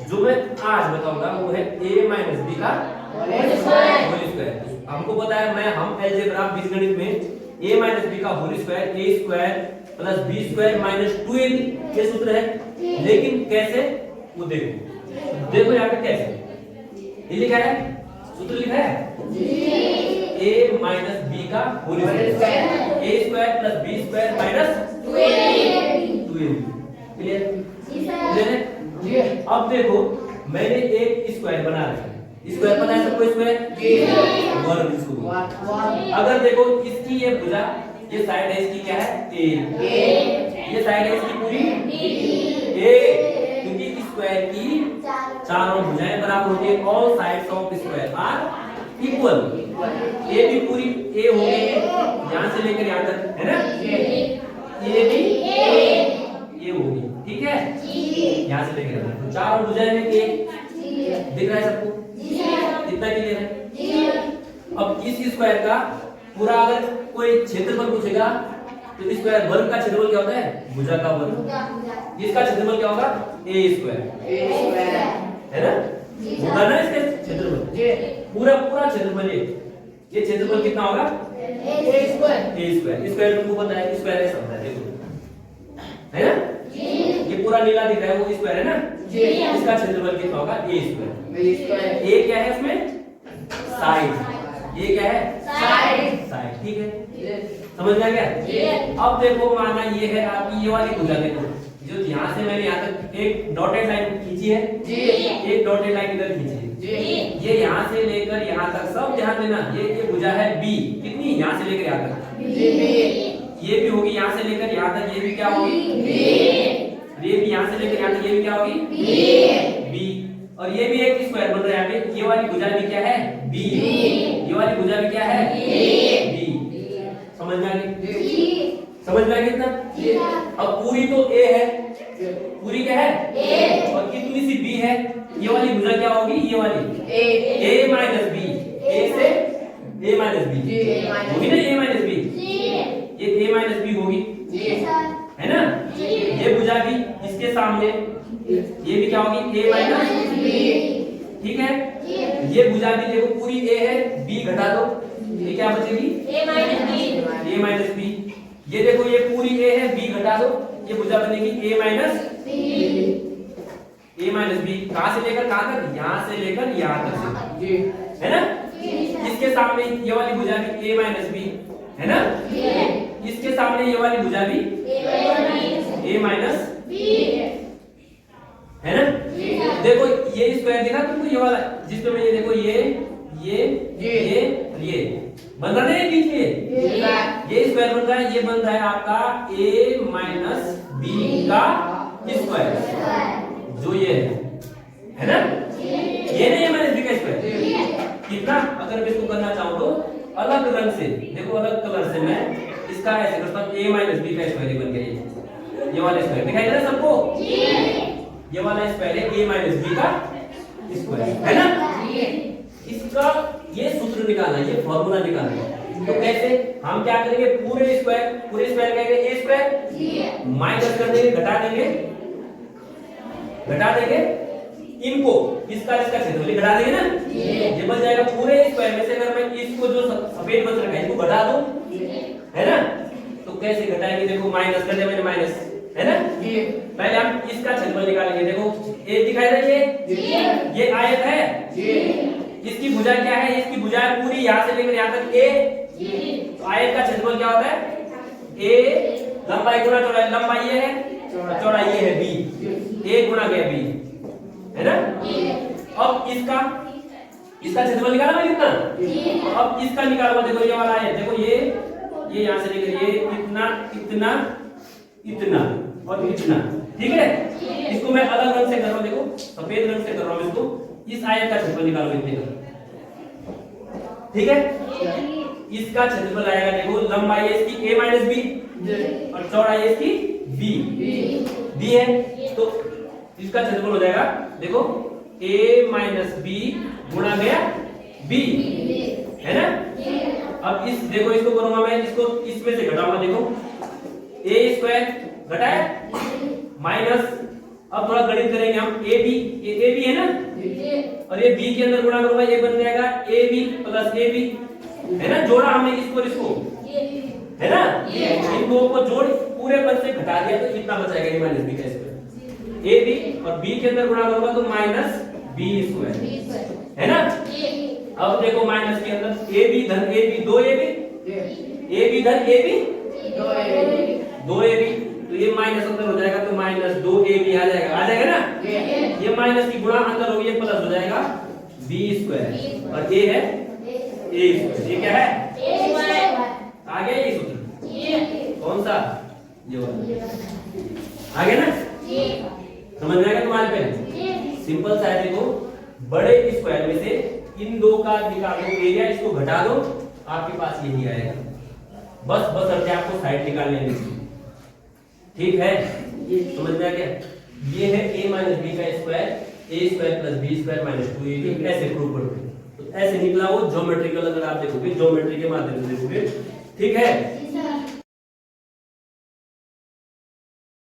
जो मैं आज बताऊंगा वो है a माइनस बी का होल स्क्वायर। हमको पता है हम अलजेब्रा बीजगणित में a माइनस बी का whole square a square plus b square minus 2ab ये सूत्र है। लेकिन कैसे वो देखो यहाँ पे कैसे ये लिखा है, सूत्र लिखा है a माइनस बी का whole square a square plus b square minus 2ab। Clear है? अब देखो मैंने एक स्क्वायर बना रखा है, स्क्वायर पता है सबको, स्क्वायर वर्ग इसको। अगर देखो इसकी ये भुजा, ये साइड है इसकी क्या है a, ये साइड है इसकी पूरी a, क्योंकि स्क्वायर की चारों भुजाएं बराबर होती है। All sides of square are equal. a भी पूरी a हो गई यहां से लेकर यहां तक, है ना, a भी a होगी, ठीक है, यहां से लेकर तो चारों भुजाएं में एक दिख रहा है सबको, कितना क्लियर है? अब इस स्क्वायर का पूरा अगर कोई क्षेत्रफल पूछेगा तो स्क्वायर वर्ग का क्षेत्रफल क्या होता है? भुजा का वर्ग। इसका क्षेत्रफल क्या होगा? a स्क्वायर, है ना, होगा ना इसका क्षेत्रफल, पूरा क्षेत्रफल ये क्षेत्रफल कितना होगा? a स्क्वायर तुमको पता है, स्क्वायर है शब्द है, देखो, है ना, ये पूरा नीला दिख रहा है वो स्क्वायर है ना, इसका क्षेत्रफल कितना होगा? a square. a क्या है उसमें? साइड। ये क्या है? साइड, ठीक है, समझ में आ गया? अब देखो माना ये है आपकी ये वाली भुजा, देखो जो यहाँ से मैंने यहाँ तक एक डॉटेड लाइन खींची है, एक डॉटेड लाइन इधर खींची है, ये यहाँ से लेकर यहाँ तक सब ध्यान देना, ये भुजा है b, कितनी? यहाँ से लेकर यहाँ तक ये भी होगी, यहाँ से लेकर यहाँ तक ये भी क्या होगी? ये भी यहाँ से लेकर यहाँ तक ये भी क्या होगी? b। और ये भी एक स्क्वायर बन रहा है यहाँ पे, ये वाली भुजा भी क्या है? b, ये वाली भुजा भी क्या है? b। समझ में आ गई? समझ में आ गई इतना? अब पूरी तो a है, पूरी क्या है? a, और कितनी सी b है? ये वाली भुजा क्या होगी? ये वाली a माइनस b, a से a माइनस b होगी ना, a माइनस b, ये a माइनस b होगी, है ना, ये भुजा भी इसके सामने ये भी क्या होगी? a माइनस b, ठीक है, ये भुजा भी देखो पूरी a है, b घटा दो, ये क्या बचेगी? a minus b। ये देखो ये पूरी a है, b घटा दो, ये भुजा बनेगी a माइनस b। कहां से लेकर कहां तक? यहां से लेकर यहां तक, है ना, इसके सामने ये वाली भुजा भी a माइनस b, है ना, इसके सामने ये वाली भुजा भी a माइनस है ना। देखो ये स्क्वायर दिखा तुमको, ये वाला जिसमें मैं ये देखो ये बन रहा है बीच में, ये स्क्वायर बन रहा है, ये बन रहा है आपका a माइनस b का स्क्वायर, जो ये है ना, ये नहीं a माइनस b का स्क्वायर। कितना? अगर मैं इसको करना चाहूँ तो अलग रंग से, देखो अलग कलर से मैं इसका ऐसे करता हूँ, a माइनस b का स्क्वायर बन गया, ये वाला स्क्वायर दिखाई दे रहा है सबको, ये वाला स्क्वायर है a माइनस b का स्क्वायर, है ना। इसका ये सूत्र निकालना, ये फॉर्मूला निकालना है, तो कैसे? हम क्या करेंगे? पूरे स्क्वायर क्या करेंगे? a स्क्वायर माइनस कर देंगे, घटा देंगे इनको, इसका क्षेत्रफल घटा देंगे ना, ये बच जाएगा पूरे स्क्वायर में से। अगर मैं इसको जो सफेद बच रखा है इसको घटा दूं, है ना, तो कैसे घटाएंगे? देखो माइनस कर दिया मैंने, माइनस, है ना, पहले हम इसका क्षेत्रफल निकालेंगे। देखो a दिखाई दे रही है, ये आयत है, इसकी भुजा क्या है? इसकी भुजा है पूरी यहाँ से लेकर यहाँ तक a, तो आयत का क्षेत्रफल क्या होता है? a लंबाई गुना चौड़ाई, लंबाई ये है, चौड़ाई ये है b, a गुना गया b, है ना। अब इसका क्षेत्रफल निकाला मैं कितना? अब इसका निकालो, देखो ये वाला है, देखो ये यहाँ से लेकर ये इतना और इतना, ठीक है। इसको मैं अलग रंग से कर रहा हूँ, देखो सफेद रंग से कर रहा हूँ इसको, इस आयत का क्षेत्रफल निकालो इतने का, ठीक है। इसका क्षेत्रफल आएगा, देखो लंबाई है इसकी a माइनस b और चौड़ाई है इसकी b है, तो इसका क्षेत्रफल हो जाएगा, देखो a माइनस b गुणा गया b, है ना। अब इस देखो इसको करूंगा मैं, इसको इसमें से घटाऊंगा, देखो a स्क्वायर घटाया माइनस, अब थोड़ा गणित करेंगे हम। ए बी है ना, और ये बी के अंदर गुणा करूंगा, ये बन जाएगा a b plus a b, है ना, जोड़ा हमने इसको और इसको, है ना, इन दो को जोड़ पूरे पद से घटा दिया तो कितना बचाएगा, ए माइनस बी का स्क्वायर, ए बी, और बी के अंदर गुणा करूंगा तो माइनस बी स्क्वायर, है ना। अब देखो माइनस के अंदर ए बी धन ए बी, दो ए बी धन ए बी, दो ए बी, तो ये माइनस अंदर हो जाएगा तो माइनस दो ए बी आ जाएगा ना, ये माइनस की गुणा अंदर होगी, ये प्लस हो जाएगा बी स्क्वायर, और ये है ए स्क्वायर, ये क्या है आ गया ये सूत्र, कौन सा, ये वाला आ गया ना, समझ में आएगा तुम्हारे पे, सिंपल सा है। देखो बड़े स्क्वायर में से इन दो का निकालो एरिया, इसको घटा दो, आपके पास यही आएगा, बस अर्थ आपको साइड निकालने की, ठीक है, समझ में आ गया। ये है a माइनस बी का square, a square plus b square minus 2ab, ऐसे प्रूव करते हैं, तो ऐसे निकला वो ज्योमेट्रिकल, अगर आप देखोगे ज्योमेट्री के माध्यम से देखोगे, ठीक है।